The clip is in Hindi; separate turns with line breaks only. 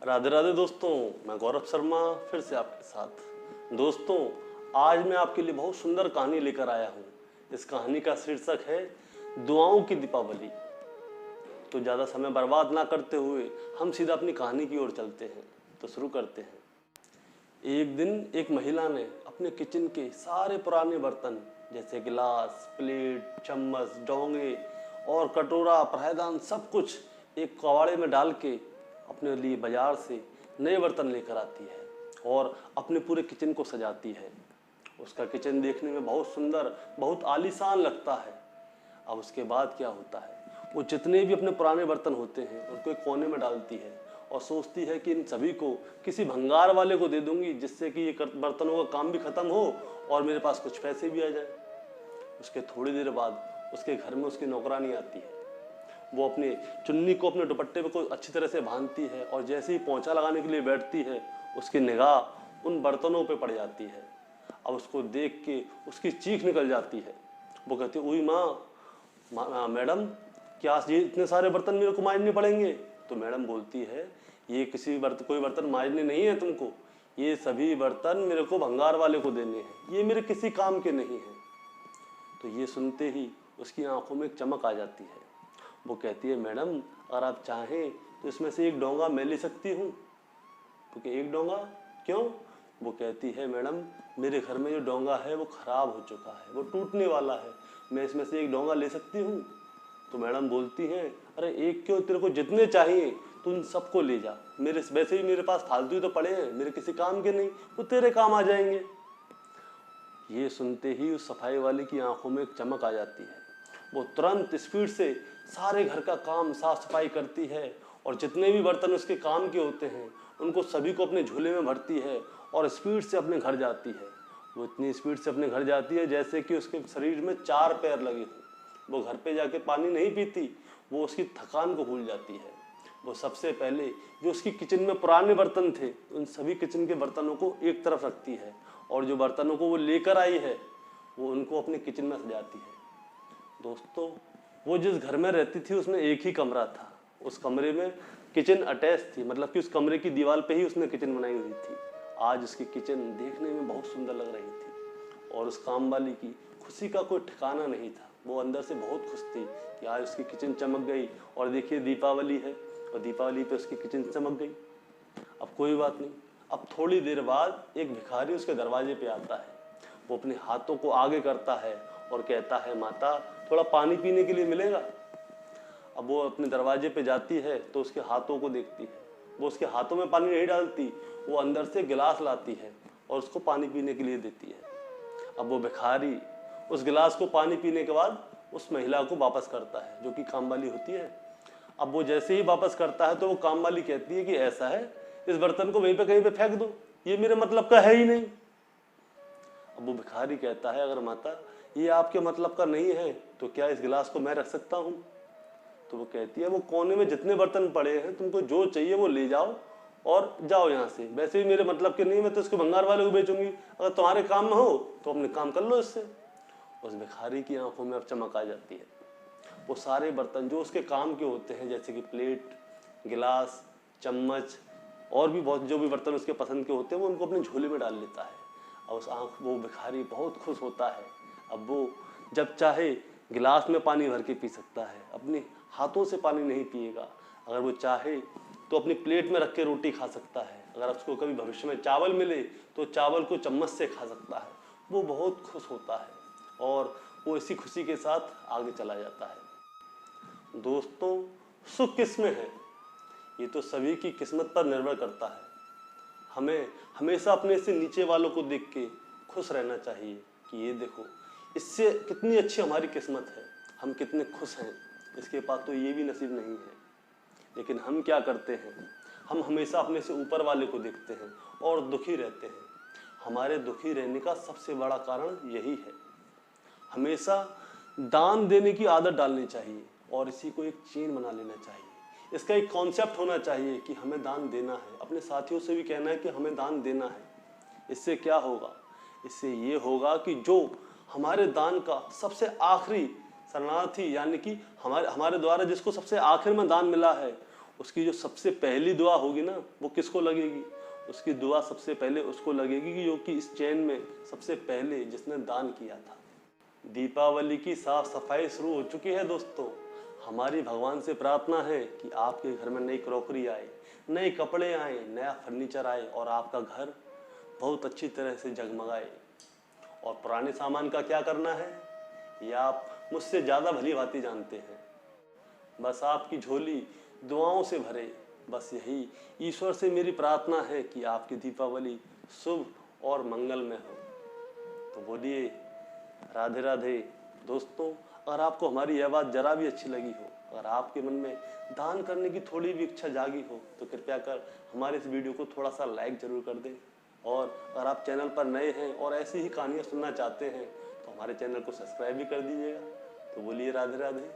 राधे राधे दोस्तों, मैं गौरव शर्मा फिर से आपके साथ। दोस्तों, आज मैं आपके लिए बहुत सुंदर कहानी लेकर आया हूँ। इस कहानी का शीर्षक है दुआओं की दीपावली। तो ज़्यादा समय बर्बाद ना करते हुए हम सीधा अपनी कहानी की ओर चलते हैं। तो शुरू करते हैं। एक दिन एक महिला ने अपने किचन के सारे पुराने बर्तन जैसे गिलास, प्लेट, चम्मच, डोंगे और कटोरा, पायदान सब कुछ एक कबाड़े में डाल के अपने लिए बाजार से नए बर्तन लेकर आती है और अपने पूरे किचन को सजाती है। उसका किचन देखने में बहुत सुंदर, बहुत आलीशान लगता है। अब उसके बाद क्या होता है, वो जितने भी अपने पुराने बर्तन होते हैं उनको एक कोने में डालती है और सोचती है कि इन सभी को किसी भंगार वाले को दे दूंगी, जिससे कि ये बर्तनों का काम भी खत्म हो और मेरे पास कुछ पैसे भी आ जाए। उसके थोड़ी देर बाद उसके घर में उसकी नौकरानी आती है। वो अपने चुन्नी को अपने दुपट्टे पे को अच्छी तरह से बांधती है और जैसे ही पोंछा लगाने के लिए बैठती है, उसकी निगाह उन बर्तनों पे पड़ जाती है। अब उसको देख के उसकी चीख निकल जाती है। वो कहती है, उई माँ, मैडम, क्या ये इतने सारे बर्तन मेरे को मांजने पड़ेंगे? तो मैडम बोलती है, ये कोई बर्तन मांजने नहीं है तुमको, ये सभी बर्तन मेरे को भंगार वाले को देने हैं, ये मेरे किसी काम के नहीं हैं। तो ये सुनते ही उसकी आंखों में एक चमक आ जाती है। वो कहती है, मैडम, अगर आप चाहें तो इसमें से एक डोंगा मैं ले सकती हूँ। क्योंकि एक डोंगा क्यों? वो कहती है, मैडम, मेरे घर में जो डोंगा है वो ख़राब हो चुका है, वो टूटने वाला है, मैं इसमें से एक डोंगा ले सकती हूँ? तो मैडम बोलती हैं, अरे एक क्यों, तेरे को जितने चाहिए तू उन सबको ले जा, वैसे ही मेरे पास फालतू ही तो पड़े हैं, मेरे किसी काम के नहीं, वो तेरे काम आ जाएंगे। ये सुनते ही उस सफाई वाले की आंखों में एक चमक आ जाती है। वो तुरंत स्पीड से सारे घर का काम साफ सफाई करती है और जितने भी बर्तन उसके काम के होते हैं उनको सभी को अपने झोले में भरती है और स्पीड से अपने घर जाती है। वो इतनी स्पीड से अपने घर जाती है जैसे कि उसके शरीर में 4 पैर लगे हों। वो घर पे जाके पानी नहीं पीती, वो उसकी थकान को भूल जाती है। वो सबसे पहले जो उसकी किचन में पुराने बर्तन थे उन सभी किचन के बर्तनों को एक तरफ रखती है और जो बर्तनों को वो लेकर आई है वो उनको अपने किचन में सजाती है। दोस्तों, वो जिस घर में रहती थी उसमें एक ही कमरा था। उस कमरे में किचन अटैच थी, मतलब कि उस कमरे की दीवार पे ही उसने किचन बनाई हुई थी। आज उसकी किचन देखने में बहुत सुंदर लग रही थी और उस काम वाली की खुशी का कोई ठिकाना नहीं था। वो अंदर से बहुत खुश थी कि आज उसकी किचन चमक गई और देखिए दीपावली है और दीपावली पे उसकी किचन चमक गई। अब कोई बात नहीं, अब थोड़ी देर बाद एक भिखारी उसके दरवाजे पे आता है। वो अपने हाथों को आगे करता है और कहता है, माता, थोड़ा पानी पीने के लिए मिलेगा? अब वो अपने दरवाजे पे जाती है तो उसके हाथों को देखती है। वो उसके हाथों में पानी नहीं डालती, वो अंदर से गिलास लाती है और उसको पानी पीने के लिए देती है। अब वो भिखारी उस गिलास को पानी पीने के बाद उस महिला को वापस करता है, जो कि काम वाली होती है। अब वो जैसे ही वापस करता है तो वो काम वाली कहती है कि ऐसा है, इस बर्तन को वहीं पे कहीं पे फेंक दो, ये मेरे मतलब का है ही नहीं। अब वो भिखारी कहता है, अगर माता ये आपके मतलब का नहीं है तो क्या इस गिलास को मैं रख सकता हूँ? तो वो कहती है, वो कोने में जितने बर्तन पड़े हैं तुमको जो चाहिए वो ले जाओ और जाओ यहाँ से, वैसे भी मेरे मतलब के नहीं, मैं तो इसको भंगार वाले को बेचूंगी, अगर तुम्हारे काम में हो तो अपने काम कर लो इससे। उस भिखारी की आंखों में अब चमक आ जाती है। वो सारे बर्तन जो उसके काम के होते हैं, जैसे कि प्लेट, गिलास, चम्मच और भी बहुत जो भी बर्तन उसके पसंद के होते हैं, वो उनको अपने झोले में डाल लेता है। और वो भिखारी बहुत खुश होता है। अब वो जब चाहे गिलास में पानी भर के पी सकता है, अपने हाथों से पानी नहीं पिएगा। अगर वो चाहे तो अपनी प्लेट में रख के रोटी खा सकता है। अगर उसको कभी भविष्य में चावल मिले तो चावल को चम्मच से खा सकता है। वो बहुत खुश होता है और वो इसी खुशी के साथ आगे चला जाता है। दोस्तों, सुख किस में है, ये तो सभी की किस्मत पर निर्भर करता है। हमें हमेशा अपने से नीचे वालों को देख के खुश रहना चाहिए कि ये देखो, इससे कितनी अच्छी हमारी किस्मत है, हम कितने खुश हैं, इसके पास तो ये भी नसीब नहीं है। लेकिन हम क्या करते हैं, हम हमेशा अपने से ऊपर वाले को देखते हैं और दुखी रहते हैं। हमारे दुखी रहने का सबसे बड़ा कारण यही है। हमेशा दान देने की आदत डालनी चाहिए और इसी को एक चेन बना लेना चाहिए। इसका एक कॉन्सेप्ट होना चाहिए कि हमें दान देना है। अपने साथियों से भी कहना है कि हमें दान देना है। इससे क्या होगा, इससे ये होगा कि जो हमारे दान का सबसे आखिरी शरणार्थी, यानी कि हमारे द्वारा जिसको सबसे आखिर में दान मिला है, उसकी जो सबसे पहली दुआ होगी ना, वो किसको लगेगी? उसकी दुआ सबसे पहले उसको लगेगी कि जो कि इस चैन में सबसे पहले जिसने दान किया था। दीपावली की साफ सफाई शुरू हो चुकी है दोस्तों। हमारी भगवान से प्रार्थना है कि आपके घर में नई क्रॉकरी आए, नए कपड़े आए, नया फर्नीचर आए और आपका घर बहुत अच्छी तरह से जगमगाए। और पुराने सामान का क्या करना है, ये आप मुझसे ज़्यादा भली भांति जानते हैं। बस आपकी झोली दुआओं से भरे, बस यही ईश्वर से मेरी प्रार्थना है कि आपकी दीपावली शुभ और मंगलमय हो। तो बोलिए राधे राधे दोस्तों। अगर आपको हमारी यह बात जरा भी अच्छी लगी हो, अगर आपके मन में दान करने की थोड़ी भी इच्छा जागी हो, तो कृपया कर हमारे इस वीडियो को थोड़ा सा लाइक जरूर कर दें। और अगर आप चैनल पर नए हैं और ऐसी ही कहानियाँ सुनना चाहते हैं तो हमारे चैनल को सब्सक्राइब भी कर दीजिएगा। तो बोलिए राधे राधे।